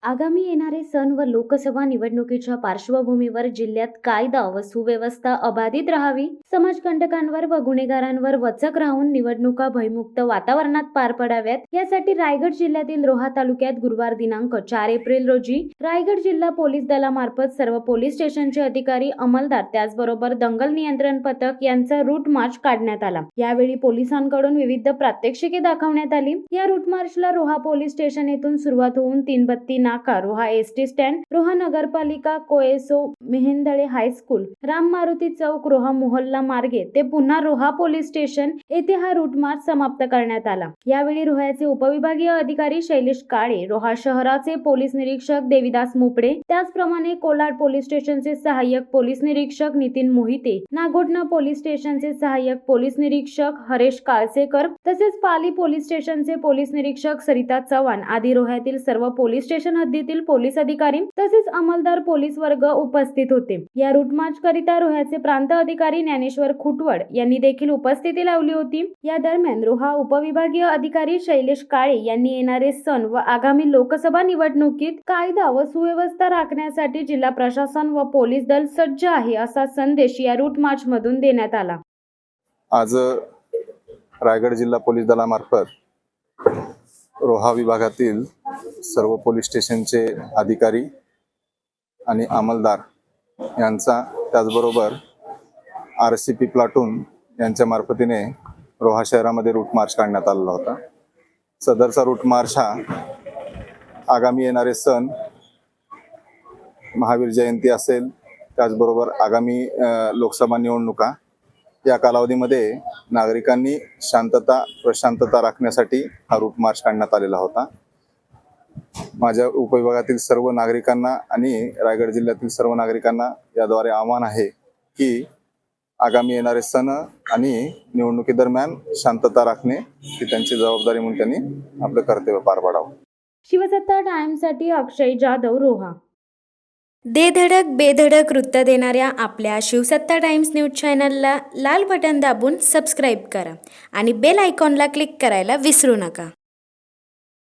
आगामी येणारे सण व लोकसभा निवडणुकीच्या पार्श्वभूमीवर जिल्ह्यात कायदा व सुव्यवस्था अबाधित राहावी, समाजकंटकांवर व गुन्हेगारांवर वचक राहून निवडणुका भयमुक्त वातावरणात पार पडाव्यात, यासाठी रायगड जिल्ह्यातील रोहा तालुक्यात गुरुवार दिनांक 4 एप्रिल रोजी रायगड जिल्हा पोलीस दलामार्फत सर्व पोलीस स्टेशनचे अधिकारी, अंमलदार त्याचबरोबर दंगल नियंत्रण पथक यांचा रूट मार्च काढण्यात आला। यावेळी पोलिसांकडून विविध प्रात्यक्षिके दाखवण्यात आली। या रूट मार्चला रोहा पोलीस स्टेशन येथून सुरुवात होऊन तीनबत्ती नाका, रोहा एसटी स्टँड, रोहा नगरपालिका, कोएसो, मेहेंदळे हायस्कूल, राम मारुती चौक, रोहा मोहल्ला मार्गे ते पुन्हा रोहा पोलीस स्टेशन येथे हा रूट मार्च समाप्त करण्यात आला। यावेळी रोह्याचे उपविभागीय अधिकारी शैलेश काळे, रोहा शहराचे पोलीस निरीक्षक देविदास मुपडे, त्याचप्रमाणे कोलाड पोलीस स्टेशनचे सहाय्यक पोलीस निरीक्षक नितीन मोहिते, नागोठणा पोलीस स्टेशनचे सहाय्यक पोलीस निरीक्षक हरेश काळसेकर, तसेच पाली पोलीस स्टेशनचे पोलीस निरीक्षक सरिता चव्हाण आदी रोह्यातील सर्व पोलीस स्टेशन हद्दीतील पोलीस अधिकारी तसेच अंमलदार पोलीस वर्ग उपस्थित होते। या रूट मार्च करिता रोह्याचे प्रांत अधिकारी ज्ञानेश्वर खुटवड यांनी देखील उपस्थिती लावली होती। या दरम्यान रोहा उपविभागीय अधिकारी शैलेश काळे यांनी येणारे सण व आगामी लोकसभा निवडणुकीत कायदा व सुव्यवस्था राखण्यासाठी जिल्हा प्रशासन व पोलीस दल सज्ज आहे असा संदेश या रूट मार्च मधून देण्यात आला। आज रायगड जिल्हा पोलीस दलामार्फत रोहा विभागातील सर्व पोलीस स्टेशनचे अधिकारी आणि अंमलदार यांचा, त्याचबरोबर RCP प्लाटून यांच्या मार्फतीने रोहा शहरामध्ये रूट मार्च काढण्यात आलेला होता। सदरचा रूट मार्च हा आगामी येणारे सण, महावीर जयंती असेल, त्याचबरोबर आगामी लोकसभा निवडणुका या कालावधीमध्ये नागरिकांनी शांतता प्रशांतता राखण्यासाठी हा रूट मार्च काढण्यात आलेला होता। माझ्या उपविभागातील सर्व नागरिकांना आणि रायगड जिल्ह्यातील सर्व नागरिकांना याद्वारे आवाहन आहे की आगामी येणारे सण आणि निवडणुकीदरम्यान शांतता राखणे ही त्यांची जबाबदारी म्हणून त्यांनी आपलं कर्तव्य पार पाडावं। शिवसत्ता टाइम्ससाठी अक्षय जाधव, रोहा। दे धडक बेधडक वृत्त देणाऱ्या आपल्या शिवसत्ता टाइम्स न्यूज चॅनलला लाल बटन दाबून सबस्क्राईब करा आणि बेल आयकॉनला क्लिक करायला विसरू नका।